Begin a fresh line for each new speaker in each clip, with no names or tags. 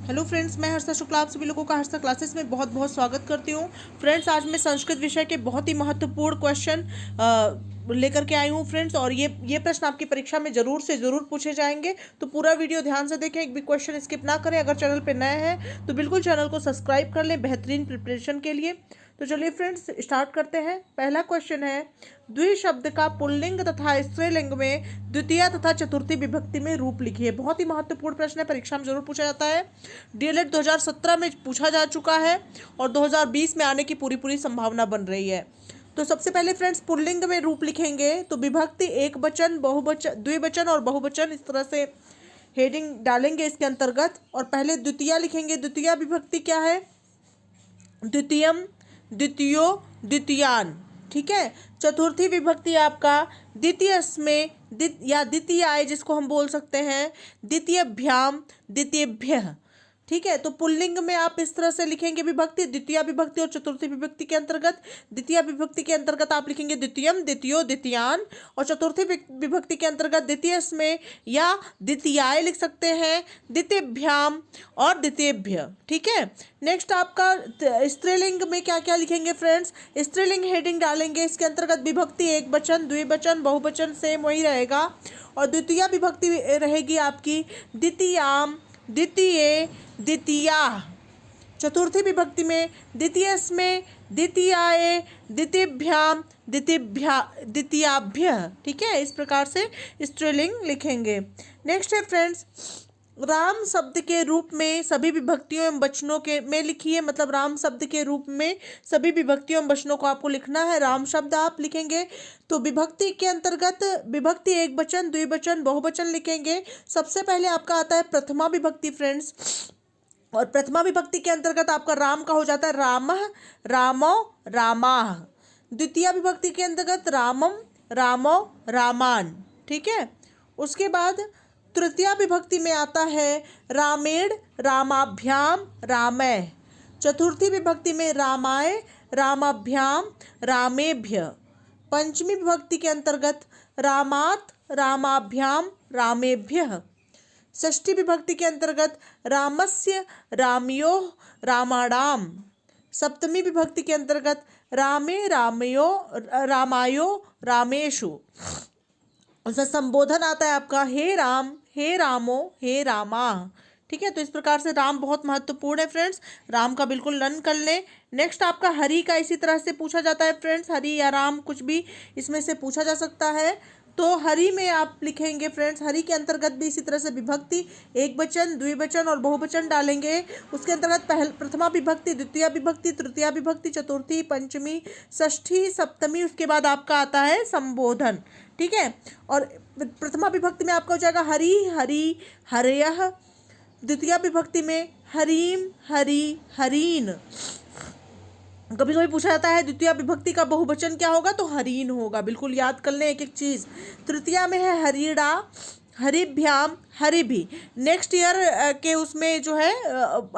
Hello friends, मैं हर्षा शुक्ला आप सभी लोगों का हर्षा क्लासेस में बहुत बहुत स्वागत करती हूँ। फ्रेंड्स, आज मैं संस्कृत विषय के बहुत ही महत्वपूर्ण क्वेश्चन लेकर के आई हूँ फ्रेंड्स। और ये प्रश्न आपकी परीक्षा में ज़रूर से ज़रूर पूछे जाएंगे, तो पूरा वीडियो ध्यान से देखें, एक भी क्वेश्चन स्किप ना करें। अगर चैनल पर नए हैं तो बिल्कुल चैनल को सब्सक्राइब कर लें बेहतरीन प्रिपरेशन के लिए। तो चलिए फ्रेंड्स, स्टार्ट करते हैं। पहला क्वेश्चन है, द्वि शब्द का पुल्लिंग तथा स्त्रीलिंग में द्वितीय तथा चतुर्थी विभक्ति में रूप लिखिए। बहुत ही महत्वपूर्ण प्रश्न है, परीक्षा में जरूर पूछा जाता है। डीएलएड 2017 में पूछा जा चुका है और 2020 में आने की पूरी संभावना बन रही है। तो सबसे पहले फ्रेंड्स, पुल्लिंग में रूप लिखेंगे तो विभक्ति एक वचन, बहुवचन, द्विवचन और बहुवचन, इस तरह से हेडिंग डालेंगे इसके अंतर्गत। और पहले द्वितीय लिखेंगे। द्वितीय विभक्ति क्या है? द्वितीयम, द्वितीयो, द्वितीयान। ठीक है। चतुर्थी विभक्ति आपका द्वितीयस्मै या द्वितीयाय, जिसको हम बोल सकते हैं द्वितीयभ्याम, द्वितीयभ्यः। ठीक है। तो पुल्लिंग में आप इस तरह से लिखेंगे विभक्ति, द्वितीय विभक्ति और चतुर्थी विभक्ति के अंतर्गत। द्वितीय विभक्ति के अंतर्गत आप लिखेंगे द्वितीयम, द्वितीयो, द्वितीयान। और चतुर्थी विभक्ति के अंतर्गत द्वितीयस्मै या द्वितीयाय लिख सकते हैं, द्वितीयभ्याम और द्वितीयभ्य। ठीक है। नेक्स्ट आपका स्त्रीलिंग में क्या क्या लिखेंगे फ्रेंड्स? स्त्रीलिंग हेडिंग डालेंगे, इसके अंतर्गत विभक्ति एक वचन, द्विवचन, बहुवचन सेम वही रहेगा। और द्वितीय विभक्ति रहेगी आपकी द्वितीयाम, द्वितीये, द्वितीया। चतुर्थी विभक्ति में द्वितीयस्मै, द्वितीयाये, द्वितीयभ्याम, द्वितीयाभ्य। ठीक है। इस प्रकार से स्त्रीलिंग लिखेंगे। नेक्स्ट है फ्रेंड्स, राम शब्द के रूप में सभी विभक्तियों एवं वचनों के में लिखिए। मतलब राम शब्द के रूप में सभी विभक्तियों एवं वचनों को आपको लिखना है। राम शब्द आप लिखेंगे तो विभक्ति के अंतर्गत विभक्ति एक वचन, द्विवचन, बहुवचन लिखेंगे। सबसे पहले आपका आता है प्रथमा विभक्ति फ्रेंड्स। और प्रथमा विभक्ति के अंतर्गत आपका राम का हो जाता है रामः, रामो, रामाः। द्वितीय विभक्ति के अंतर्गत रामम, रामो, रामान। ठीक है। उसके बाद तृतीय विभक्ति में आता है रामेण, रामाभ्याम, रामैः। चतुर्थी विभक्ति में रामाय, रामाभ्याम, रामेभ्य। पंचमी विभक्ति के अंतर्गत रामात्, रामाभ्याम, रामेभ्यः। षष्ठी विभक्ति के अंतर्गत रामस्य, रामयोः, रामाणाम्। सप्तमी विभक्ति के अंतर्गत रामे, रामयो, रामायो, रामेषु। उसका संबोधन आता है आपका हे राम, हे रामो, हे रामा। ठीक है। तो इस प्रकार से राम बहुत महत्वपूर्ण है फ्रेंड्स, राम का बिल्कुल लर्न कर लें। नेक्स्ट आपका हरि का इसी तरह से पूछा जाता है फ्रेंड्स, हरि या राम कुछ भी इसमें से पूछा जा सकता है। तो हरि में आप लिखेंगे फ्रेंड्स, हरि के अंतर्गत भी इसी तरह से विभक्ति एक वचन, द्विवचन और बहुवचन डालेंगे। उसके अंतर्गत प्रथमा विभक्ति, द्वितीय विभक्ति, तृतीय विभक्ति, चतुर्थी, पंचमी, षष्ठी, सप्तमी। उसके बाद आपका आता है संबोधन। ठीक है। और प्रथमा विभक्ति में आपका हो जाएगा हरि, हरि, हरयः। द्वितीय विभक्ति में हरीम, हरि, हरीन। कभी कभी पूछा जाता है द्वितीय विभक्ति का बहुवचन क्या होगा, तो हरीन होगा। बिल्कुल याद कर लें एक एक चीज। तृतीया में है हरिणा, हरिभ्याम, हरिभि। नेक्स्ट ईयर के उसमें जो है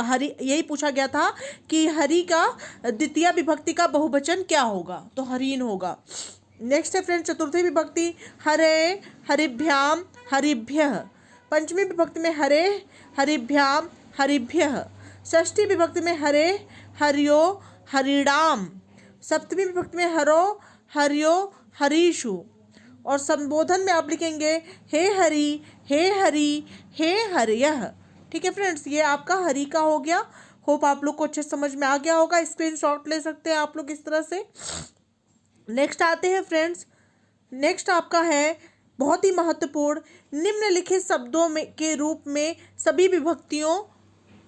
हरि, यही पूछा गया था कि हरि का द्वितीय विभक्ति का बहुवचन क्या होगा, तो हरीन होगा। नेक्स्ट है फ्रेंड चतुर्थी विभक्ति हरे, हरिभ्याम, हरिभ्यः। पंचमी विभक्ति में हरे, हरिभ्याम, हरिभ्यः। षष्ठी विभक्ति में हरे, हरियो, हरिणाम। सप्तमी विभक्ति में हरो, हरियो, हरीषु। और संबोधन में आप लिखेंगे हे हरि, हे हरि, हे हरयः। ठीक है फ्रेंड्स, ये आपका हरि का हो गया। होप आप लोग को अच्छे समझ में आ गया होगा। स्क्रीनशॉट ले सकते हैं आप लोग इस तरह से। नेक्स्ट आते हैं फ्रेंड्स, नेक्स्ट आपका है बहुत ही महत्वपूर्ण, निम्नलिखित शब्दों में के रूप में सभी विभक्तियों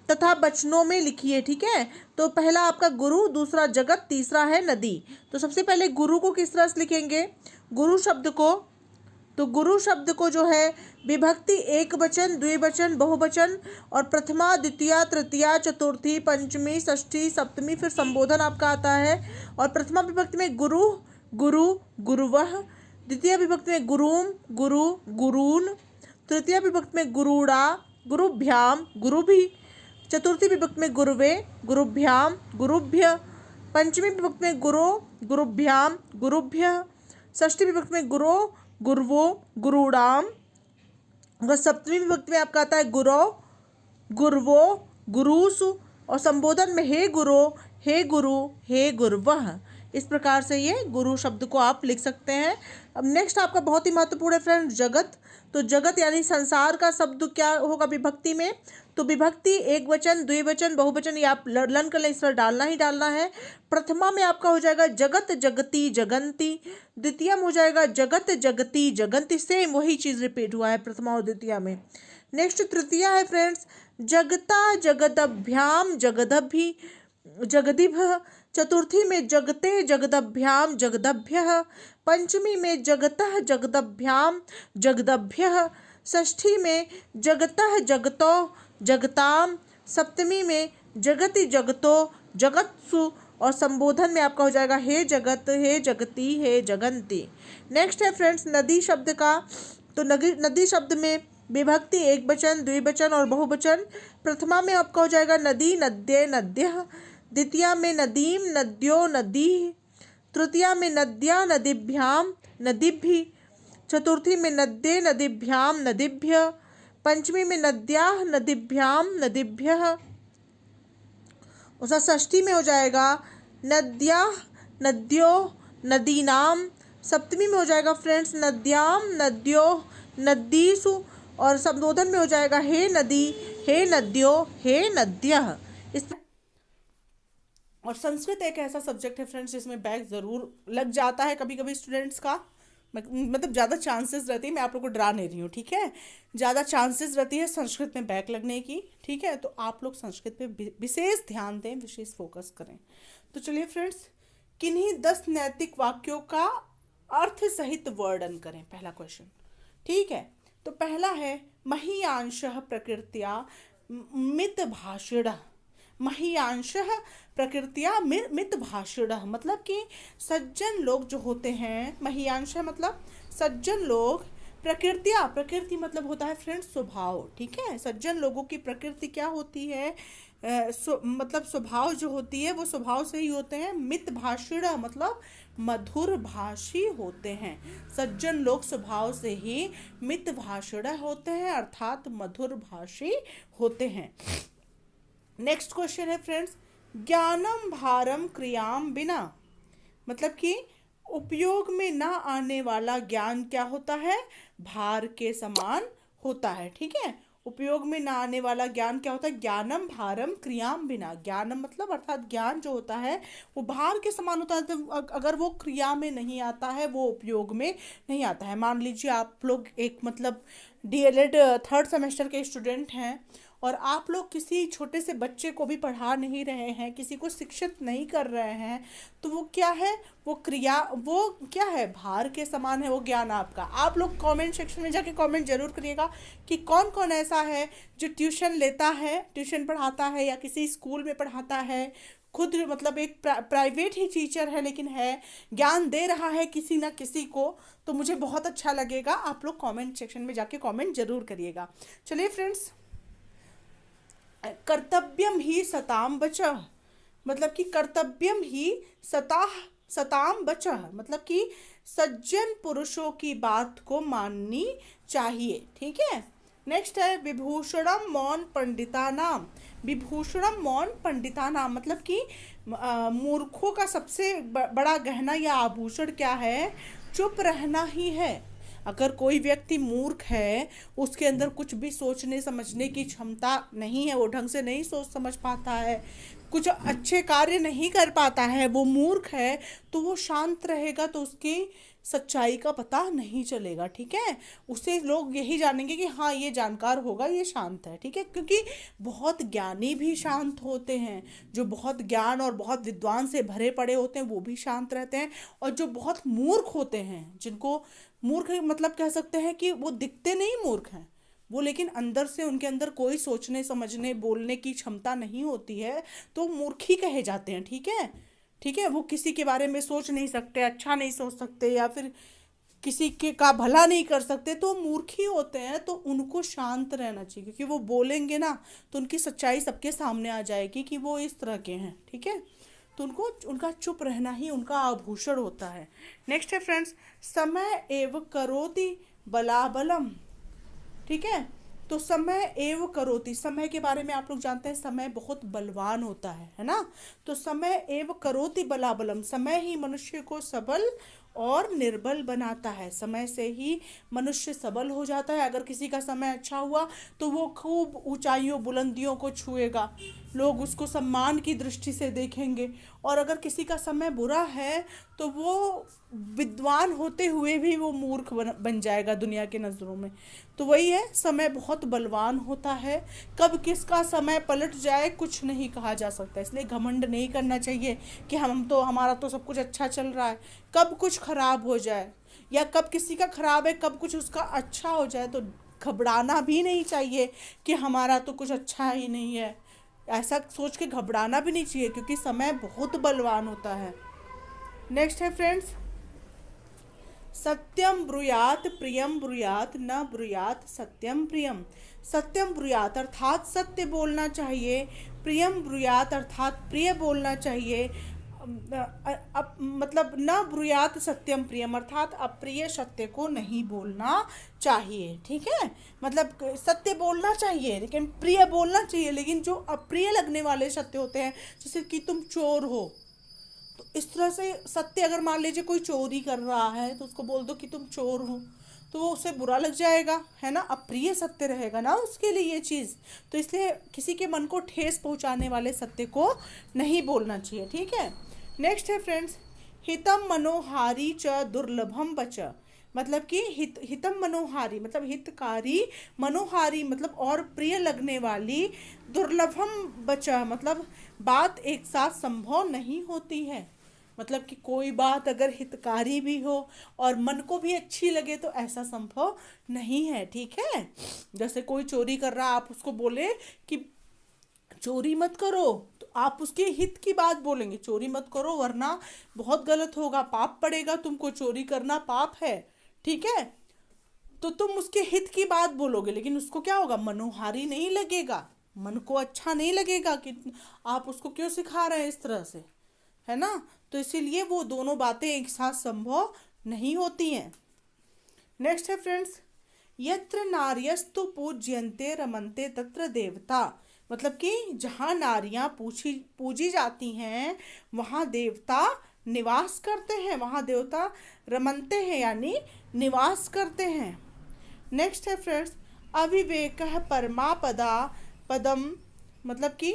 तथा वचनों में लिखिए। ठीक है। तो पहला आपका गुरु, दूसरा जगत, तीसरा है नदी। तो सबसे पहले गुरु को किस तरह से लिखेंगे? गुरु शब्द को, तो गुरु शब्द को जो है विभक्ति एक वचन, द्विवचन, बहुवचन और प्रथमा, द्वितीय, तृतीया, चतुर्थी, पंचमी, षष्ठी, सप्तमी, फिर संबोधन आपका आता है। और प्रथमा विभक्ति में गुरु, गुरु, गुरुवः। द्वितीय विभक्ति में गुरुम, गुरु, गुरून्। तृतीय विभक्ति में गुरुड़ा, गुरुभ्याम, गुरुभि। चतुर्थी विभक्ति में गुरुवे, गुरुभ्याम, गुरुभ्य। पंचमी विभक्ति में गुरो, गुरुभ्याम, गुरुभ्यः। षष्ठी विभक्ति में गुरो, गुरुवो, गुरुणाम। और सप्तमी विभक्ति में आपका आता है गुरव, गुरवो, गुरुसु, और संबोधन में हे गुरु, हे गुरु, हे गुरुवः। इस प्रकार से ये गुरु शब्द को आप लिख सकते हैं। अब नेक्स्ट आपका बहुत ही महत्वपूर्ण है फ्रेंड्स, जगत। तो जगत यानी संसार का शब्द क्या होगा विभक्ति में? तो विभक्ति एक वचन, द्विवचन, बहुवचन, ये आप लर्न कर लें, इस पर डालना ही डालना है। प्रथमा में आपका हो जाएगा जगत जगती जगंती, द्वितीय में हो जाएगा जगत जगती जगंती, सेम वही चीज़ रिपीट हुआ है प्रथमा और द्वितीय में। नेक्स्ट तृतीया है फ्रेंड्स, जगता जगदभ्याम जगदभि जगदिभ, चतुर्थी में जगते जगदभ्याम जगदभ्यः, पंचमी में जगतः जगदभ्याम जगदभ्यः, षष्ठी में जगतः जगतो जगताम, सप्तमी में जगति जगतो जगत्सु, और संबोधन में आपका हो जाएगा हे जगत, हे जगती, हे जगंती। नेक्स्ट है फ्रेंड्स नदी शब्द का। तो नदी शब्द में विभक्ति एक वचन, द्विवचन और बहुवचन। प्रथमा में आपका हो जाएगा नदी, नद्ये, नद्यः, द्वितीया में नदीम, नद्यो, नदी, तृतीया में नद्या, नदीभ्याम, नदीभि, चतुर्थी में नद्ये, नदीभ्याम, नदीभ्य, पंचमी में नद्या, नदीभ्याम, नदीभ्यः, और षष्ठी में हो जाएगा नद्या, नद्यो, नदीनाम, सप्तमी में हो जाएगा फ्रेंड्स नद्याम, नद्यो, नदीसु, और संबोधन में हो जाएगा हे नदी, हे नद्यो, हे नद्यः। इस और संस्कृत एक ऐसा सब्जेक्ट है फ्रेंड्स जिसमें बैक ज़रूर लग जाता है कभी कभी स्टूडेंट्स का, मतलब ज़्यादा चांसेस रहती है, मैं आप लोग को डरा नहीं रही हूँ, ठीक है, ज़्यादा चांसेस रहती है संस्कृत में बैक लगने की, ठीक है, तो आप लोग संस्कृत पे विशेष ध्यान दें, विशेष फोकस करें। तो चलिए फ्रेंड्स, किन्हीं 10 नैतिक वाक्यों का अर्थ सहित वर्णन करें, पहला क्वेश्चन, ठीक है। तो पहला है महीयांशः प्रकृत्या मितभाषिणः, महीयांशः प्रकृत्या मितभाषिणः, मतलब कि सज्जन लोग जो होते हैं, महीयांश मतलब सज्जन लोग, प्रकृत्या, प्रकृति मतलब होता है फ्रेंड्स स्वभाव, ठीक है, सज्जन लोगों की प्रकृति क्या होती है, मतलब स्वभाव जो होती है वो स्वभाव से ही होते हैं। मितभाषिण मतलब मधुर भाषी होते हैं, सज्जन लोग स्वभाव से ही मितभाषिण होते हैं अर्थात मधुर भाषी होते हैं। नेक्स्ट क्वेश्चन है फ्रेंड्स, ज्ञानम भारम क्रियाम बिना, मतलब कि उपयोग में ना आने वाला ज्ञान क्या होता है, भार के समान होता है, ठीक है, उपयोग में ना आने वाला ज्ञान क्या होता है, ज्ञानम भारम क्रियाम बिना, ज्ञानम मतलब अर्थात ज्ञान जो होता है वो भार के समान होता है, तो अगर वो क्रिया में नहीं आता है, वो उपयोग में नहीं आता है। मान लीजिए आप लोग एक मतलब डीएलएड 3rd सेमेस्टर के स्टूडेंट हैं और आप लोग किसी छोटे से बच्चे को भी पढ़ा नहीं रहे हैं, किसी को शिक्षित नहीं कर रहे हैं, तो वो क्या है, वो क्रिया, वो क्या है, भार के समान है वो ज्ञान आपका। आप लोग कमेंट सेक्शन में जाके कमेंट जरूर करिएगा कि कौन कौन ऐसा है जो ट्यूशन लेता है, ट्यूशन पढ़ाता है या किसी स्कूल में पढ़ाता है, खुद मतलब एक प्राइवेट ही टीचर है लेकिन है, ज्ञान दे रहा है किसी ना किसी को, तो मुझे बहुत अच्छा लगेगा। आप लोग कमेंट सेक्शन में जाके कमेंट जरूर करिएगा। चलिए फ्रेंड्स, कर्तव्यम ही सताम बचः, मतलब कि कर्तव्यम ही सताम बचः, मतलब कि सज्जन पुरुषों की बात को माननी चाहिए, ठीक है। नेक्स्ट है विभूषणम मौन पंडिता नाम, विभूषणम मौन पंडिता नाम, मतलब कि मूर्खों का सबसे बड़ा गहना या आभूषण क्या है, चुप रहना ही है। अगर कोई व्यक्ति मूर्ख है, उसके अंदर कुछ भी सोचने समझने की क्षमता नहीं है, वो ढंग से नहीं सोच समझ पाता है, कुछ अच्छे कार्य नहीं कर पाता है, वो मूर्ख है, तो वो शांत रहेगा तो उसकी सच्चाई का पता नहीं चलेगा, ठीक है, उसे लोग यही जानेंगे कि हाँ ये जानकार होगा, ये शांत है, ठीक है, क्योंकि बहुत ज्ञानी भी शांत होते हैं, जो बहुत ज्ञान और बहुत विद्वान से भरे पड़े होते हैं वो भी शांत रहते हैं, और जो बहुत मूर्ख होते हैं, जिनको मूर्ख मतलब कह सकते हैं कि वो दिखते नहीं मूर्ख हैं वो, लेकिन अंदर से उनके अंदर कोई सोचने समझने बोलने की क्षमता नहीं होती है, तो मूर्ख ही कहे जाते हैं, ठीक है, ठीक है, वो किसी के बारे में सोच नहीं सकते, अच्छा नहीं सोच सकते, या फिर किसी के का भला नहीं कर सकते, तो मूर्ख ही होते हैं, तो उनको शांत रहना चाहिए, क्योंकि वो बोलेंगे ना तो उनकी सच्चाई सबके सामने आ जाएगी कि वो इस तरह के हैं, ठीक है, तो उनको उनका चुप रहना ही उनका आभूषण होता है। नेक्स्ट है फ्रेंड्स, समय एव करोति बलाबलम, ठीक है, तो समय एव करोति, समय के बारे में आप लोग जानते हैं समय बहुत बलवान होता है ना। तो समय एव करोति बलाबलम, समय ही मनुष्य को सबल और निर्बल बनाता है। समय से ही मनुष्य सबल हो जाता है। अगर किसी का समय अच्छा हुआ तो वो खूब ऊंचाइयों बुलंदियों को छुएगा, लोग उसको सम्मान की दृष्टि से देखेंगे। और अगर किसी का समय बुरा है तो वो विद्वान होते हुए भी वो मूर्ख बन जाएगा दुनिया के नज़रों में। तो वही है, समय बहुत बलवान होता है। कब किसका समय पलट जाए कुछ नहीं कहा जा सकता, इसलिए घमंड नहीं करना चाहिए कि हमारा तो सब कुछ अच्छा चल रहा है। कब कुछ खराब हो जाए या कब किसी का खराब है कब कुछ उसका अच्छा हो जाए तो घबराना भी नहीं चाहिए कि हमारा तो कुछ अच्छा ही नहीं है। ऐसा सोच के घबराना भी नहीं चाहिए, क्योंकि समय बहुत बलवान होता है। नेक्स्ट है फ्रेंड्स, सत्यम ब्रूयात प्रियम ब्रूयात न ब्रूयात सत्यम प्रियम। सत्यम ब्रूयात अर्थात सत्य बोलना चाहिए, प्रियम ब्रूयात अर्थात प्रिय बोलना चाहिए। मतलब न ब्रूयात सत्यम प्रियम अर्थात अप्रिय सत्य को नहीं बोलना चाहिए। ठीक है, मतलब सत्य बोलना चाहिए लेकिन प्रिय बोलना चाहिए, लेकिन जो अप्रिय लगने वाले सत्य होते हैं, जैसे कि तुम चोर हो, तो इस तरह से सत्य, अगर मान लीजिए कोई चोरी कर रहा है तो उसको बोल दो कि तुम चोर हो, तो वो उसे बुरा लग जाएगा, है ना, अप्रिय सत्य रहेगा ना उसके लिए ये चीज़। तो इसलिए किसी के मन को ठेस पहुंचाने वाले सत्य को नहीं बोलना चाहिए। ठीक है। नेक्स्ट है फ्रेंड्स, हितम मनोहारी च दुर्लभम बच। मतलब कि हितम मनोहारी मतलब हितकारी, मनोहारी मतलब और प्रिय लगने वाली, दुर्लभम बचा मतलब बात एक साथ संभव नहीं होती है। मतलब कि कोई बात अगर हितकारी भी हो और मन को भी अच्छी लगे तो ऐसा संभव नहीं है। ठीक है, जैसे कोई चोरी कर रहा, आप उसको बोले कि चोरी मत करो, तो आप उसके हित की बात बोलेंगे, चोरी मत करो वरना बहुत गलत होगा, पाप पड़ेगा तुमको, चोरी करना पाप है। ठीक है, तो तुम उसके हित की बात बोलोगे, लेकिन उसको क्या होगा, मनोहारी नहीं लगेगा, मन को अच्छा नहीं लगेगा कि आप उसको क्यों सिखा रहे हैं इस तरह से, है ना। तो इसीलिए वो दोनों बातें एक साथ संभव नहीं होती हैं। नेक्स्ट है फ्रेंड्स, यत्र नार्यस्तु पूज्यन्ते रमन्ते तत्र देवता। मतलब कि जहाँ नारियाँ पूजी जाती हैं वहाँ देवता निवास करते हैं, वहाँ देवता रमनते हैं यानी निवास करते हैं। नेक्स्ट है फ्रेंड्स, अविवेक परमापदा पदम। मतलब कि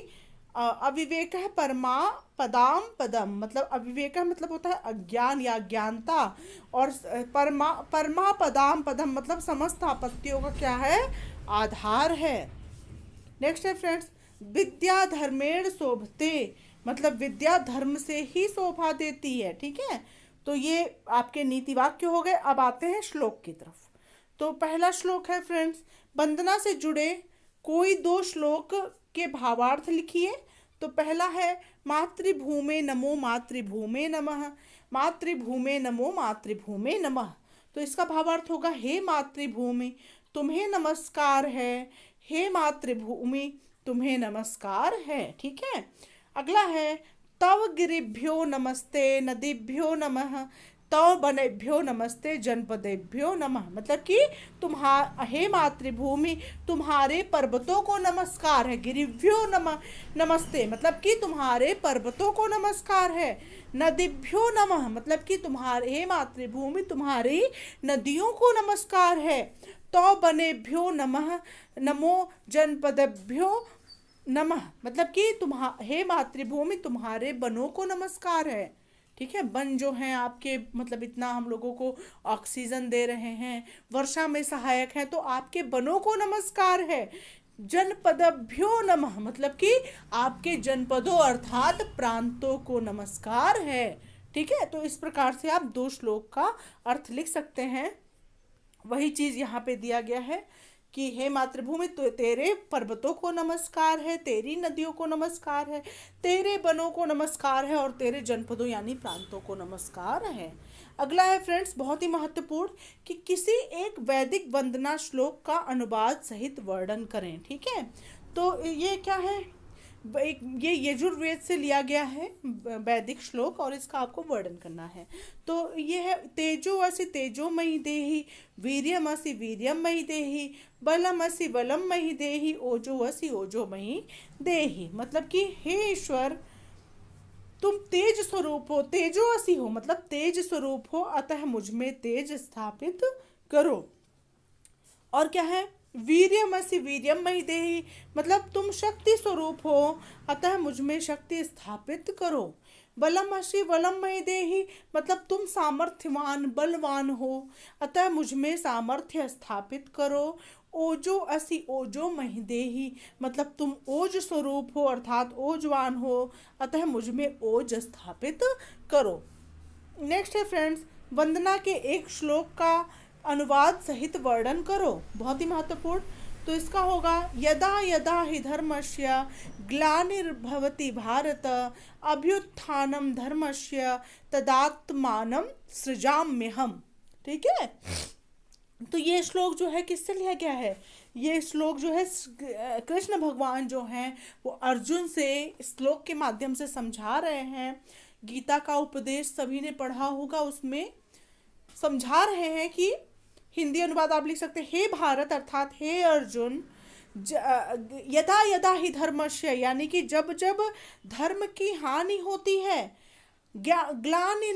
अविवेक है परमा पदाम पदम, मतलब अविवेक मतलब होता है अज्ञान या अज्ञानता, और परमा पदाम पदम मतलब समस्त आपत्तियों का क्या है, आधार है। नेक्स्ट है फ्रेंड्स, विद्या धर्मेण शोभते। मतलब विद्या धर्म से ही शोभा देती है। ठीक है, तो ये आपके नीति वाक्य हो गए। अब आते हैं श्लोक की तरफ। तो पहला श्लोक है फ्रेंड्स, वंदना से जुड़े कोई दो श्लोक के भावार्थ लिखिए। तो पहला है मातृभूमे नमो मातृभूमे नमः, मातृभूमे नमो मातृभूमे नमः। तो इसका भावार्थ होगा, हे मातृभूमि तुम्हें नमस्कार है, हे मातृभूमि तुम्हें नमस्कार है। ठीक है, अगला है तव गिरिभ्यो नमस्ते नदीभ्यो नमः, तव वनेभ्यो नमस्ते जनपदेभ्यो नमः। मतलब कि हे मातृभूमि तुम्हारे पर्वतों को नमस्कार है, गिरिभ्यो नमस्ते मतलब कि तुम्हारे पर्वतों को नमस्कार है, नदीभ्यो नमः मतलब कि हे मातृभूमि तुम्हारी नदियों को नमस्कार है, तो वनेभ्यो नमः नमो जनपदेभ्यो नमः मतलब कि हे मातृभूमि तुम्हारे वनों को नमस्कार है। ठीक है, वन जो हैं आपके, मतलब इतना हम लोगों को ऑक्सीजन दे रहे हैं, वर्षा में सहायक हैं, तो आपके वनों को नमस्कार है। जनपदभ्यो नमः मतलब कि आपके जनपदों अर्थात प्रांतों को नमस्कार है। ठीक है, तो इस प्रकार से आप दो श्लोक का अर्थ लिख सकते हैं। वही चीज़ यहाँ पे दिया गया है कि हे मातृभूमि तो तेरे पर्वतों को नमस्कार है, तेरी नदियों को नमस्कार है, तेरे वनों को नमस्कार है, और तेरे जनपदों यानी प्रांतों को नमस्कार है। अगला है फ्रेंड्स बहुत ही महत्वपूर्ण, कि किसी एक वैदिक वंदना श्लोक का अनुवाद सहित वर्णन करें। ठीक है, तो ये क्या है, एक ये यजुर्वेद से लिया गया है वैदिक श्लोक, और इसका आपको वर्णन करना है। तो ये है तेजोमसि तेजोमयि देहि, वीर्यमसि वीर्यमयि देहि, बलमसि बलमयि देहि, ओजोमसि ओजोमयि देहि। मतलब कि हे ईश्वर, तुम तेज स्वरूप हो, तेजोमसि हो मतलब तेज स्वरूप हो, अतः मुझ में तेज स्थापित करो। और क्या है, वीर्यमसि वीर्यमयि देहि, मतलब तुम शक्ति स्वरूप हो, अतः मुझ में शक्ति स्थापित करो। बलमसि बलमयि देहि, मतलब तुम सामर्थ्यवान बलवान हो, अतः मुझ में सामर्थ्य स्थापित करो। ओजो असि ओजो महि देहि, मतलब तुम ओज स्वरूप हो अर्थात ओजवान हो, अतः मुझ में ओज स्थापित करो। नेक्स्ट है फ्रेंड्स, वंदना के एक श्लोक का अनुवाद सहित वर्णन करो, बहुत ही महत्वपूर्ण। तो इसका होगा, यदा यदा हि धर्मस्य ग्लानिर्भवति भारत, अभ्युत्थानं धर्मस्य तदात्मानं सृजाम्यहम्। ठीक है, तो ये श्लोक जो है किससे लिया गया है, ये श्लोक जो है कृष्ण भगवान जो हैं वो अर्जुन से श्लोक के माध्यम से समझा रहे हैं। गीता का उपदेश सभी ने पढ़ा होगा, उसमें समझा रहे हैं कि हिंदी अनुवाद आप लिख सकते हैं, हे भारत अर्थात हे अर्जुन, यदा यदा ही धर्मस्य, यानी कि जब जब धर्म की हानि होती है, ग्लानि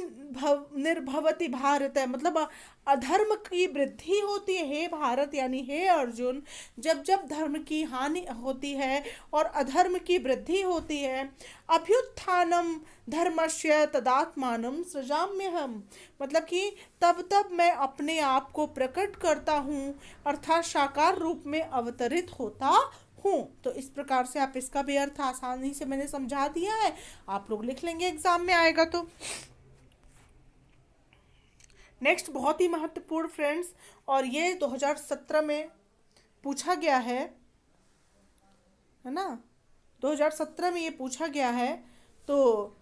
निर्भवति भारत है मतलब अधर्म की वृद्धि होती है, हे भारत यानी हे अर्जुन, जब जब धर्म की हानि होती है और अधर्म की वृद्धि होती है, अभ्युत्थानम धर्मस्य तदात्मानं सृजाम्यहम्, मतलब कि तब तब मैं अपने आप को प्रकट करता हूँ, अर्थात साकार रूप में अवतरित होता हूँ। तो इस प्रकार से आप इसका भी अर्थ आसानी से मैंने समझा दिया है, आप लोग लिख लेंगे एग्जाम में आएगा तो। नेक्स्ट बहुत ही महत्वपूर्ण फ्रेंड्स, और ये 2017 में पूछा गया है ना, 2017 में ये पूछा गया है। तो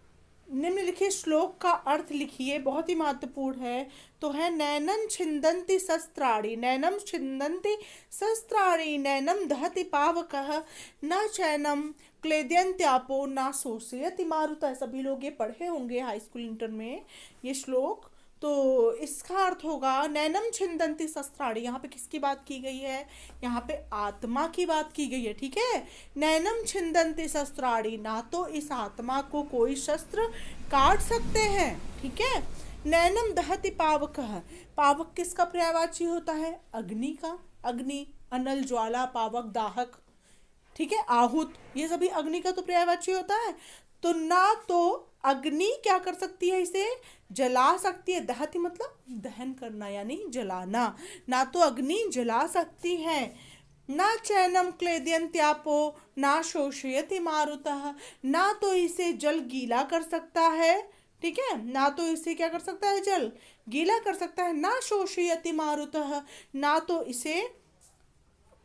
निम्नलिखित श्लोक का अर्थ लिखिए, बहुत ही महत्वपूर्ण है। तो है, नैनं छिन्दन्ति शस्त्राणि, नैनं छिन्दन्ति शस्त्राणि, नैनं दहति पावकः, न चैनं क्लेदयन्त्यापो, न शोषयति मारुतः। सभी लोग ये पढ़े होंगे हाई स्कूल इंटर में ये श्लोक। तो इसका अर्थ होगा, नैनम छिन्दन्ति शस्त्राणि, यहाँ पे किसकी बात की गई है, यहाँ पे आत्मा की बात की गई है। ठीक है, नैनम छिन्दन्ति शस्त्राणि, ना तो इस आत्मा को कोई शस्त्र काट सकते हैं। ठीक है, नैनम दहति पावकः, पावक किसका पर्यायवाची होता है, अग्नि का, अग्नि अनल ज्वाला पावक दाहक, ठीक है, आहूत, ये सभी अग्नि का तो पर्यायवाची होता है। तो ना तो अग्नि क्या कर सकती है, इसे जला सकती है, दहति मतलब दहन करना यानी जलाना, ना तो अग्नि जला सकती है। ना चैनम क्लेदयन्त्यापो, ना शोषयति मारुतः, ना तो इसे जल गीला कर सकता है। ठीक है, ना तो इसे क्या कर सकता है, जल गीला कर सकता है। ना शोषयति मारुतः, ना तो इसे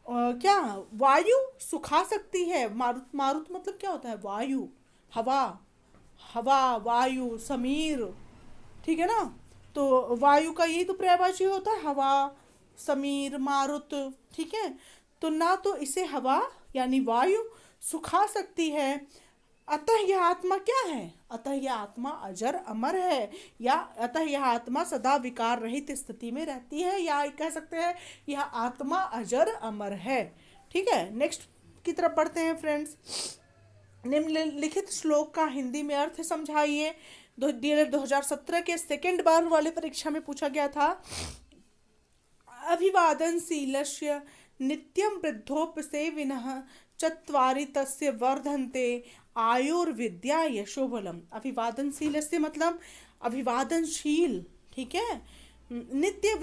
क्या वायु सुखा सकती है। मारुत, मारुत मतलब क्या होता है, वायु, हवा, हवा वायु समीर, ठीक है ना। तो वायु का यही तो पर्यायवाची होता है, हवा समीर मारुत। ठीक है, तो ना तो इसे हवा यानी वायु सुखा सकती है। अतः यह आत्मा क्या है, अतः यह आत्मा अजर अमर है, या अतः यह आत्मा सदा विकार रहित स्थिति में रहती है, या कह सकते हैं यह आत्मा अजर अमर है। ठीक है, नेक्स्ट की तरफ पढ़ते हैं फ्रेंड्स। निम्नलिखित श्लोक का हिंदी में अर्थ समझाइए। 2017 के सेकेंड बार वाले परीक्षा में पूछा गया था। अभिवादनशीलस्य नित्यं वृद्धोपसेविनः, चत्वारि तस्य वर्धन्ते आयुर्विद्या यशोबलम। अभिवादनशील से मतलब अभिवादनशील, ठीक है। नित्य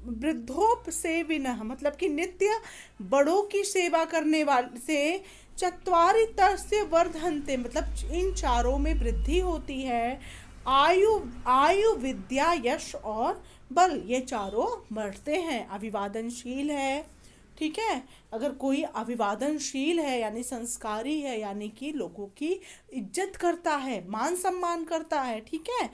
वृद्धोपसेविनः मतलब कि नित्य बड़ों की सेवा करने वाले से, चत्वारि तस्य वर्धन्ते मतलब इन चारों में वृद्धि होती है। आयु विद्या यश और बल, ये चारों बढ़ते हैं। अभिवादनशील है, ठीक है, अगर कोई अभिवादनशील है यानी संस्कारी है, यानी कि लोगों की इज्जत करता है, मान सम्मान करता है, ठीक है,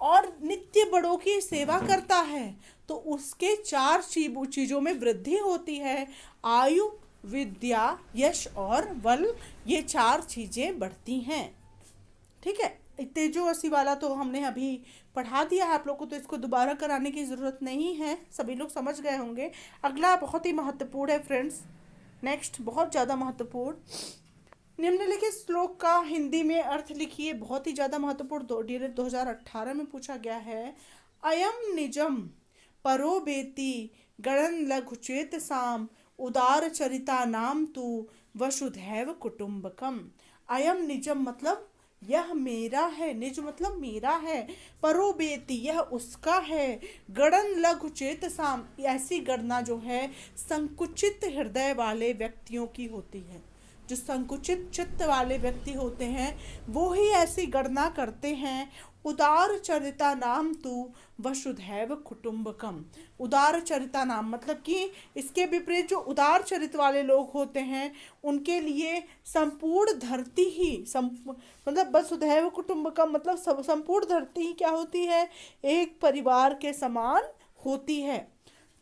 और नित्य बड़ों की सेवा करता है, तो उसके चार चीज़ों में वृद्धि होती है। आयु विद्या, यश और बल, ये 4 चीज़ें बढ़ती हैं। ठीक है, तेजो असी वाला तो हमने अभी पढ़ा दिया है आप लोग को, तो इसको दोबारा कराने की ज़रूरत नहीं है, सभी लोग समझ गए होंगे। अगला बहुत ही महत्वपूर्ण है फ्रेंड्स, नेक्स्ट बहुत ज़्यादा महत्वपूर्ण, निम्नलिखित श्लोक का हिंदी में अर्थ लिखिए। बहुत ही ज़्यादा महत्वपूर्ण, 2018 में पूछा गया है। अयम निजम परो बेति गणन लघुचेत साम उदार चरिता नाम तु वसुधैव कुटुंबकम। अयम निजम मतलब यह मेरा है, निज मतलब मेरा है, परो बेति यह उसका है, गणन लघु चेत साम ऐसी गणना जो है संकुचित हृदय वाले व्यक्तियों की होती है। जो संकुचित चित्त वाले व्यक्ति होते हैं वो ही ऐसी गणना करते हैं। उदार चरिता नाम तु वसुधैव कुटुंबकम। उदार चरिता नाम मतलब कि इसके विपरीत जो उदार चरित्र वाले लोग होते हैं उनके लिए संपूर्ण धरती ही मतलब वसुधैव कुटुंबकम मतलब संपूर्ण धरती ही क्या होती है, एक परिवार के समान होती है।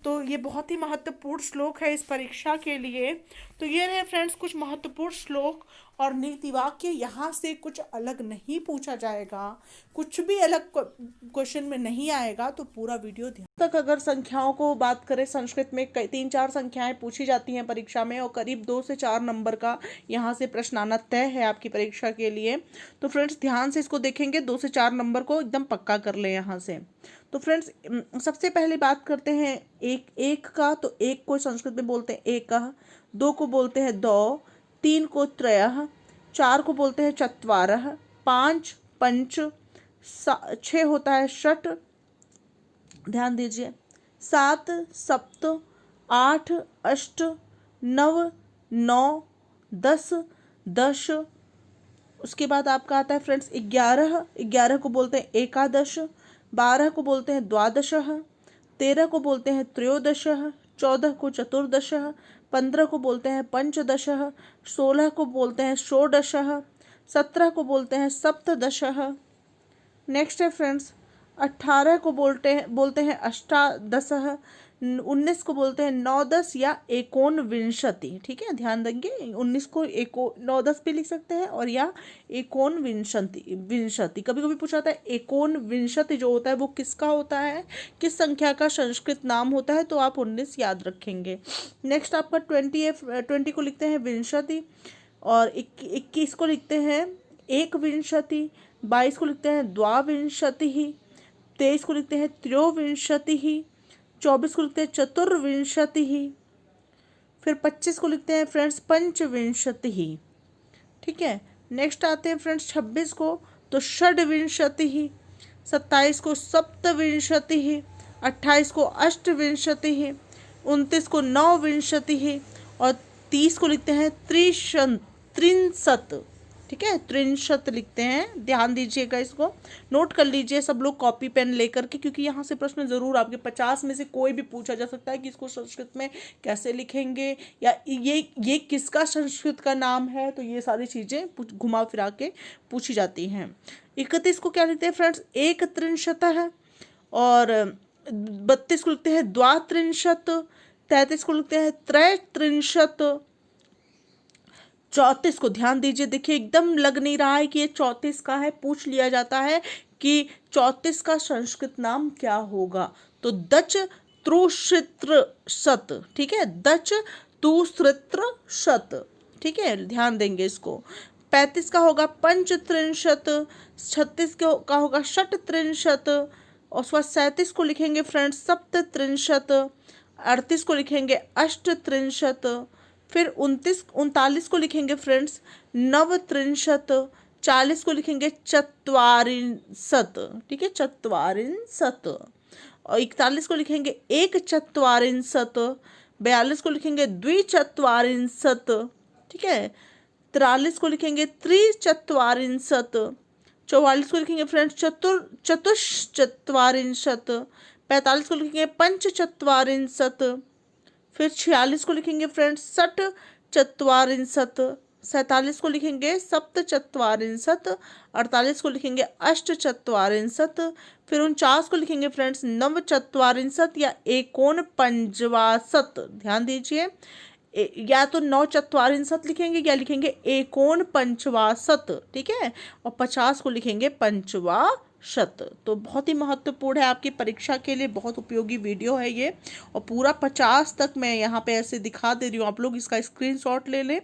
तो ये बहुत ही महत्वपूर्ण श्लोक है इस परीक्षा के लिए। तो ये रहे फ्रेंड्स कुछ महत्वपूर्ण श्लोक और नीति वाक्य। यहाँ से कुछ अलग नहीं पूछा जाएगा, कुछ भी अलग क्वेश्चन में नहीं आएगा, तो पूरा वीडियो ध्यान तक। अगर संख्याओं को बात करें, संस्कृत में 3-4 संख्याएं पूछी जाती हैं परीक्षा में और करीब 2 से 4 नंबर का यहाँ से प्रश्न आना तय है आपकी परीक्षा के लिए। तो फ्रेंड्स ध्यान से इसको देखेंगे, 2 से 4 नंबर को एकदम पक्का कर ले यहाँ से। तो फ्रेंड्स सबसे पहले बात करते हैं एक का। तो एक को संस्कृत में बोलते हैं एकः, 2 को बोलते हैं द्वौ, 3 को त्रयः, 4 को बोलते हैं चत्वारः, 5 पंच, 6 होता है षट, ध्यान दीजिए, 7 सप्त, 8 अष्ट, 9 नौ, 10 दश। उसके बाद आपका आता है फ्रेंड्स 11 को बोलते हैं एकादश, 12 को बोलते हैं द्वादशः, 13 को बोलते हैं त्रयोदशः, 14 को चतुर्दशः, 15 को बोलते हैं पंचदशः, 16 को बोलते हैं षोडशः, 17 को बोलते हैं सप्तदशः। नेक्स्ट है फ्रेंड्स 18 को बोलते हैं अष्टादशः, 19 को बोलते हैं नवदश या एकोनविंशति। ठीक है, ध्यान देंगे, 19 को नवदश भी लिख सकते हैं और या एकोनविंशति। कभी कभी पूछा जाता है एकोनविंशति जो होता है वो किसका होता है, किस संख्या का संस्कृत नाम होता है, तो आप 19 याद रखेंगे। नेक्स्ट आपका 20 को लिखते हैं विंशति, और 21 को लिखते हैं एक विंशति, 22 को लिखते हैं द्वाविंशति, 23 को लिखते हैं त्रयोविंशति, 24 को लिखते हैं चतुर्विंशति, फिर 25 को लिखते हैं फ्रेंड्स पंचविंशति। ठीक है, नेक्स्ट आते हैं फ्रेंड्स 26 को, तो षड्विंशति, 27 को सप्तविंशति, 28 को अष्टविंशति, 29 को नवविंशति और 30 को लिखते हैं त्रिंशत। ठीक है, त्रिंशत लिखते हैं, ध्यान दीजिएगा, इसको नोट कर लीजिए सब लोग कॉपी पेन लेकर के, क्योंकि यहाँ से प्रश्न जरूर आपके 50 में से कोई भी पूछा जा सकता है कि इसको संस्कृत में कैसे लिखेंगे या ये किसका संस्कृत का नाम है। तो ये सारी चीज़ें घुमा फिरा के पूछी जाती हैं। 31 को क्या लिखते हैं फ्रेंड्स एक त्रिंशत है, और 32 को लिखते हैं द्वात्रिंशत, 33 को लिखते हैं त्रैत्रिंशत, 34 को ध्यान दीजिए, देखिए एकदम लग नहीं रहा है कि ये 34 का है, पूछ लिया जाता है कि 34 का संस्कृत नाम क्या होगा, तो दच त्रुश्रित्र शत। ठीक है, दच तुश्रित्र शत। ठीक है, ध्यान देंगे इसको। 35 का होगा पंचत्रिंशत, 36 का होगा षट्त्रिंशत, और उसके बाद 37 को लिखेंगे फ्रेंड्स सप्तत्रिंशत, 38 को लिखेंगे अष्टत्रिंशत, फिर 39 को लिखेंगे फ्रेंड्स नवत्रिंशत, 40 को लिखेंगे चत्वारिंशत। ठीक है, चत्वारिंशत, और 41 को लिखेंगे एक चत्वारिंशत, 42 को लिखेंगे द्विचत्वारिंशत। ठीक है, 43 को लिखेंगे त्रिचत्वारिंशत, 44 को लिखेंगे फ्रेंड्स चतुश्चत्वारिंशत, 45 को लिखेंगे पंचचत्वारिंशत, फिर 46 को लिखेंगे फ्रेंड्स षट चत्वारिंशत, 47 को लिखेंगे सप्तचत्वारिंशत, 48 को लिखेंगे अष्टचत्वारिंशत, फिर 49 को लिखेंगे फ्रेंड्स नवचत्वारिंशत या एकोनपंचवाशत। ध्यान दीजिए, या तो नवचत्वारिंशत् लिखेंगे या लिखेंगे एकोन पंचवाशत, ठीक है, और 50 को लिखेंगे पंचवाशत। तो बहुत ही महत्वपूर्ण है आपकी परीक्षा के लिए, बहुत उपयोगी वीडियो है ये। और पूरा 50 तक मैं यहाँ पे ऐसे दिखा दे रही हूँ, आप लोग इसका स्क्रीनशॉट ले लें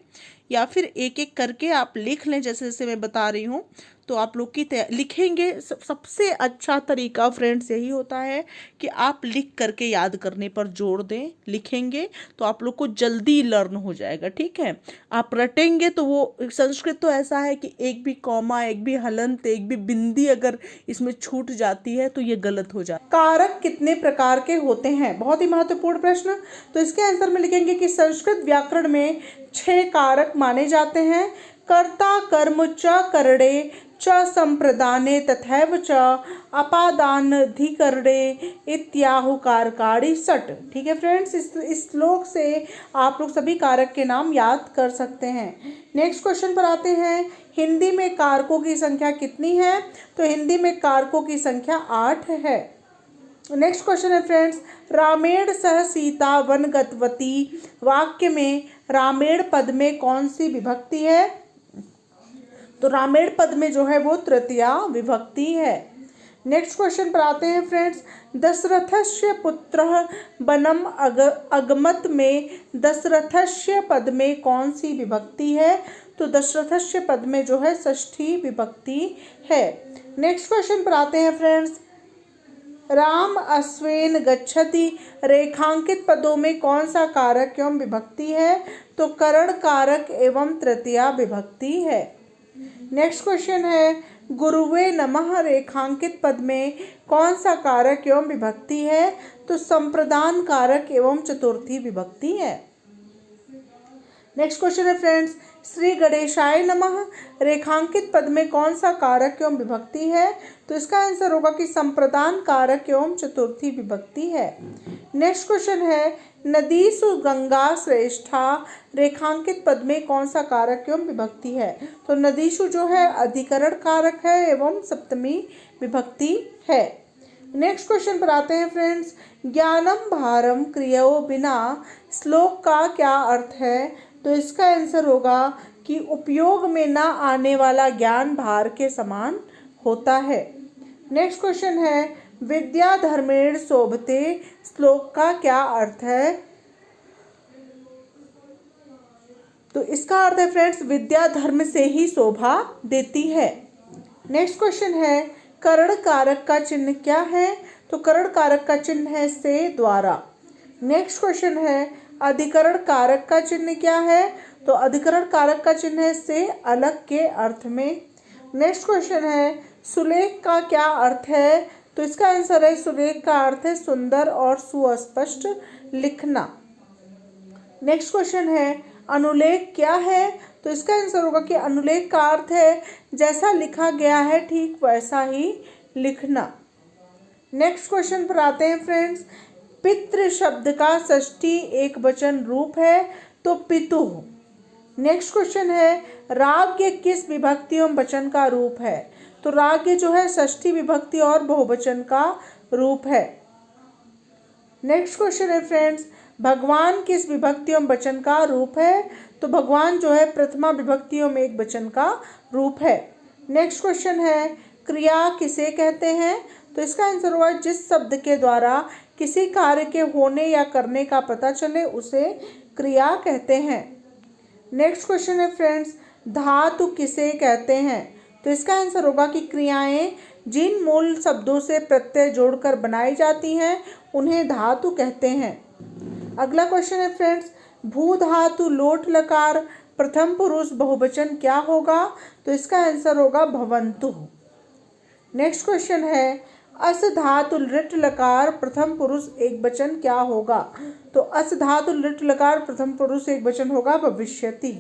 या फिर एक एक करके आप लिख लें जैसे जैसे मैं बता रही हूँ। तो आप लोग की लिखेंगे, सबसे अच्छा तरीका फ्रेंड्स यही होता है कि आप लिख करके याद करने पर जोर दें। लिखेंगे तो आप लोग को जल्दी लर्न हो जाएगा, ठीक है। आप रटेंगे तो वो संस्कृत तो ऐसा है कि एक भी कॉमा, एक भी हलंत, एक भी बिंदी अगर इसमें छूट जाती है तो ये गलत हो जाता है। कारक कितने प्रकार के होते हैं, बहुत ही महत्वपूर्ण प्रश्न। तो इसके आंसर में लिखेंगे कि संस्कृत व्याकरण में 6 कारक माने जाते हैं। कर्ता कर्म च करणे च संप्रदाने तथैव च अपादानधिकरणे इत्याहु कारकाणि षट्। ठीक है फ्रेंड्स, इस श्लोक से आप लोग सभी कारक के नाम याद कर सकते हैं। नेक्स्ट क्वेश्चन पर आते हैं, हिंदी में कारकों की संख्या कितनी है? तो हिंदी में कारकों की संख्या 8 है। नेक्स्ट क्वेश्चन है फ्रेंड्स, रामेण सह सीता वन गतवती वाक्य में रामेण पद में कौन सी विभक्ति है? तो रामेण पद में जो है वो तृतीया विभक्ति है। नेक्स्ट क्वेश्चन पर आते हैं फ्रेंड्स, दशरथस्य पुत्रः वनम अगमत में दशरथस्य पद में कौन सी विभक्ति है? तो दशरथस्य पद में जो है षष्ठी विभक्ति है। नेक्स्ट क्वेश्चन पर आते हैं फ्रेंड्स, राम अश्वेन गच्छति रेखांकित पदों में कौन सा कारक एवं विभक्ति है? तो करण कारक एवं तृतीया विभक्ति है। नेक्स्ट क्वेश्चन है, गुरुवे नमः रेखांकित पद में कौन सा कारक एवं विभक्ति है? तो संप्रदान कारक एवं चतुर्थी विभक्ति है। नेक्स्ट क्वेश्चन है फ्रेंड्स, श्री गणेशाय नमः रेखांकित पद में कौन सा कारक एवं विभक्ति है? तो इसका आंसर होगा कि संप्रदान कारक एवं चतुर्थी विभक्ति है। नेक्स्ट क्वेश्चन है, नदीसु गंगा श्रेष्ठा रेखांकित पद में कौन सा कारक एवं विभक्ति है? तो नदीसु जो है अधिकरण कारक है एवं सप्तमी विभक्ति है। नेक्स्ट क्वेश्चन पर आते हैं फ्रेंड्स, ज्ञानम भारम क्रियो बिना श्लोक का क्या अर्थ है? तो इसका आंसर होगा कि उपयोग में ना आने वाला ज्ञान भार के समान होता है। नेक्स्ट क्वेश्चन है, विद्या धर्मेण शोभते श्लोक का क्या अर्थ है? तो इसका अर्थ है फ्रेंड्स, विद्या धर्म से ही शोभा देती है। नेक्स्ट क्वेश्चन है, करण कारक का चिन्ह क्या है? तो करण कारक का चिन्ह है से द्वारा। नेक्स्ट क्वेश्चन है, अधिकरण कारक का चिन्ह क्या है? तो अधिकरण कारक का चिन्ह है से अलग के अर्थ में। नेक्स्ट क्वेश्चन है, सुलेख का क्या अर्थ है? तो इसका आंसर है, सुलेख का अर्थ है सुंदर और सुस्पष्ट लिखना। नेक्स्ट क्वेश्चन है, अनुलेख क्या है? तो इसका आंसर होगा कि अनुलेख का अर्थ है जैसा लिखा गया है ठीक वैसा ही लिखना। नेक्स्ट क्वेश्चन पर आते हैं फ्रेंड्स, पितृ शब्द का षष्ठी एक वचन रूप है? तो पितुः। नेक्स्ट क्वेश्चन है, राग्य किस विभक्ति एवं वचन का रूप है? तो राग्य जो है षष्ठी विभक्ति और बहुवचन का रूप है। नेक्स्ट क्वेश्चन है फ्रेंड्स, भगवान किस विभक्ति एवं वचन का रूप है? तो भगवान जो है प्रथमा विभक्ति एवं एक वचन का रूप है। नेक्स्ट क्वेश्चन है, क्रिया किसे कहते हैं? तो इसका आंसर होगा जिस शब्द के द्वारा किसी कार्य के होने या करने का पता चले उसे क्रिया कहते हैं। नेक्स्ट क्वेश्चन है फ्रेंड्स, धातु किसे कहते हैं? तो इसका आंसर होगा कि क्रियाएं जिन मूल शब्दों से प्रत्यय जोड़कर बनाई जाती हैं उन्हें धातु कहते हैं। अगला क्वेश्चन है फ्रेंड्स, भू धातु लोट लकार प्रथम पुरुष बहुवचन क्या होगा? तो इसका आंसर होगा भवन्तुः। नेक्स्ट क्वेश्चन है, अस धातु लिट लकार प्रथम पुरुष एक वचन क्या होगा? तो अस धातु लिट लकार प्रथम पुरुष एक वचन होगा भविष्यति।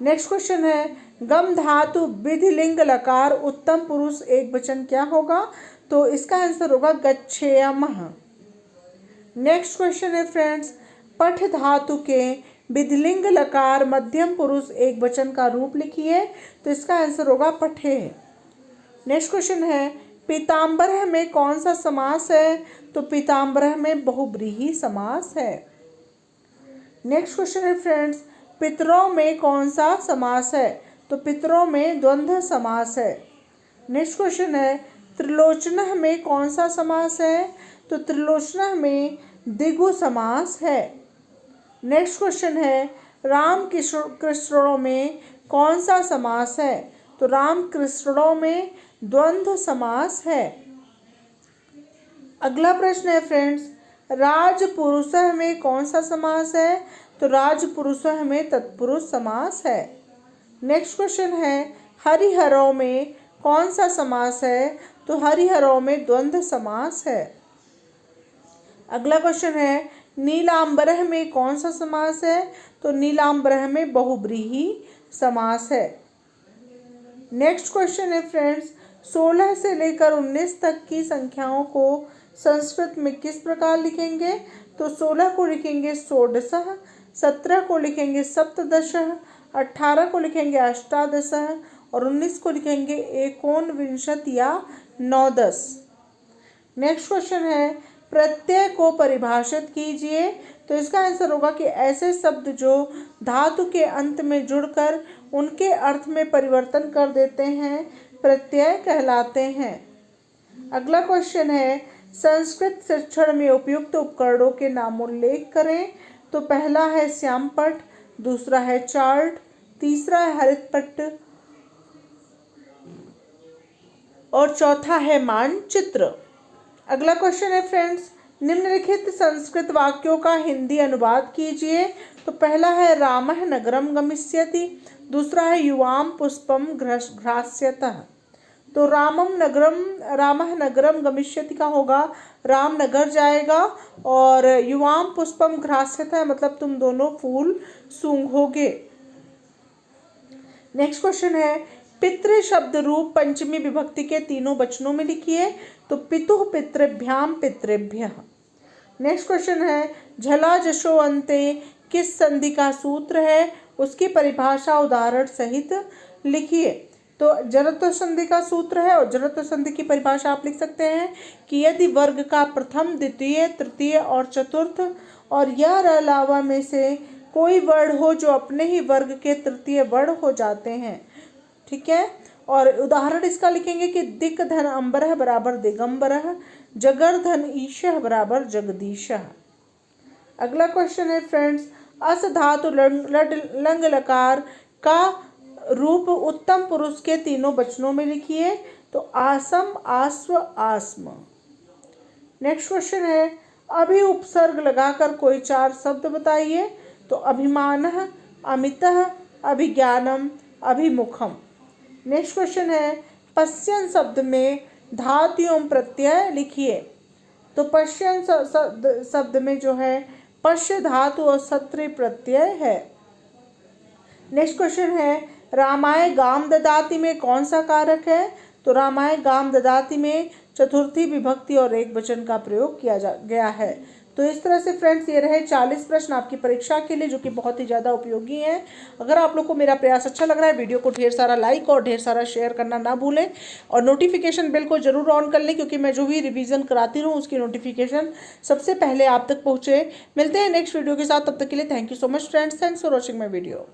नेक्स्ट क्वेश्चन है, गम धातु विधिलिंग लकार उत्तम पुरुष एक वचन क्या होगा? तो इसका आंसर होगा गच्छेयमः। नेक्स्ट क्वेश्चन है फ्रेंड्स, पठ धातु के विधिलिंग लकार मध्यम पुरुष एक वचन का रूप लिखिए। तो इसका आंसर होगा पठेः। नेक्स्ट क्वेश्चन है, पीताम्बरः में कौन सा समास है? तो पीताम्बरः में बहुव्रीहि समास है। नेक्स्ट क्वेश्चन है फ्रेंड्स, पितरों में कौन सा समास है? तो पितरों में द्वंद्व समास है। नेक्स्ट क्वेश्चन है, त्रिलोचनः में कौन सा समास है? तो त्रिलोचनः में द्विगु समास है। नेक्स्ट क्वेश्चन है, राम कृष्णों में कौन सा समास है? तो राम कृष्णों में द्वंद्व समास है। अगला प्रश्न है फ्रेंड्स, राजपुरुषः में कौन सा समास है? तो राजपुरुषः में तत्पुरुष समास है। नेक्स्ट क्वेश्चन है, हरिहरों में कौन सा समास है? तो हरिहरों में द्वंद्व समास है। अगला क्वेश्चन है, नीलांबरः में कौन सा समास है? तो नीलांबरः में बहुब्रीहि समास है। नेक्स्ट क्वेश्चन है फ्रेंड्स, 16 से लेकर 19 तक की संख्याओं को संस्कृत में किस प्रकार लिखेंगे? तो 16 को लिखेंगे षोडशः, 17 को लिखेंगे सप्तदशः, 18 को लिखेंगे अष्टादशः और 19 को लिखेंगे एकोनविंशति या नवदश। नेक्स्ट क्वेश्चन है, प्रत्यय को परिभाषित कीजिए। तो इसका आंसर होगा कि ऐसे शब्द जो धातु के अंत में जुड़कर उनके अर्थ में परिवर्तन कर देते हैं प्रत्यय कहलाते हैं। अगला क्वेश्चन है, संस्कृत शिक्षण में उपयुक्त उपकरणों के नाम उल्लेख करें। तो पहला है श्यामपट्ट, दूसरा है चार्ट, तीसरा है हरितपट्ट और चौथा है मानचित्र। अगला क्वेश्चन है फ्रेंड्स, निम्नलिखित संस्कृत वाक्यों का हिंदी अनुवाद कीजिए। तो पहला है रामः नगरम गमिष्यति, दूसरा है युवाम पुष्पम घ्रास्यतः। तो रामः नगरम गमिष्यति का होगा राम नगर जाएगा और युवाम पुष्पम घ्रास्यतः मतलब तुम दोनों फूल सूंघोगे। नेक्स्ट क्वेश्चन है, पितृ शब्द रूप पंचमी विभक्ति के तीनों वचनों में लिखिए। तो पितुः पितृभ्याम पितृभ्यः। नेक्स्ट क्वेश्चन है, झला जशो अन्ते किस संधि का सूत्र है? उसकी परिभाषा उदाहरण सहित लिखिए। तो जरत्व संधि का सूत्र है और जरत्व संधि की परिभाषा आप लिख सकते हैं कि यदि वर्ग का प्रथम, द्वितीय, तृतीय और चतुर्थ और यह अलावा में से कोई वर्ण हो जो अपने ही वर्ग के तृतीय वर्ण हो जाते हैं। ठीक है, और उदाहरण इसका लिखेंगे कि दिक् धन अम्बरः बराबर दिगंबरः, जगर धन ईशः बराबर जगदीशः। अगला क्वेश्चन है फ्रेंड्स, अस धातु लंग लकार का रूप उत्तम पुरुष के तीनों वचनों में लिखिए। तो आसम, आस्व, आस्म। नेक्स्ट क्वेश्चन है, अभि उपसर्ग लगाकर कोई 4 शब्द बताइए। तो अभिमानः, अमितः, अभिज्ञानम, अभिमुखम। नेक्स्ट क्वेश्चन है, पश्यन् शब्द में धातु एवं प्रत्यय लिखिए। तो पश्यन् शब्द में जो है पश्य धातु और सत्री प्रत्यय है। नेक्स्ट क्वेश्चन है, रामाय गाम ददाति में कौन सा कारक है? तो रामाय गाम ददाति में चतुर्थी विभक्ति और एक वचन का प्रयोग किया गया है। तो इस तरह से फ्रेंड्स ये रहे 40 प्रश्न आपकी परीक्षा के लिए जो कि बहुत ही ज़्यादा उपयोगी हैं। अगर आप लोग को मेरा प्रयास अच्छा लग रहा है, वीडियो को ढेर सारा लाइक और ढेर सारा शेयर करना ना भूलें और नोटिफिकेशन बेल को जरूर ऑन कर लें क्योंकि मैं जो भी रिवीजन कराती हूँ उसकी नोटिफिकेशन सबसे पहले आप तक पहुँचे। मिलते हैं नेक्स्ट वीडियो के साथ, तब तक के लिए thank you so much friends, thanks for watching my video.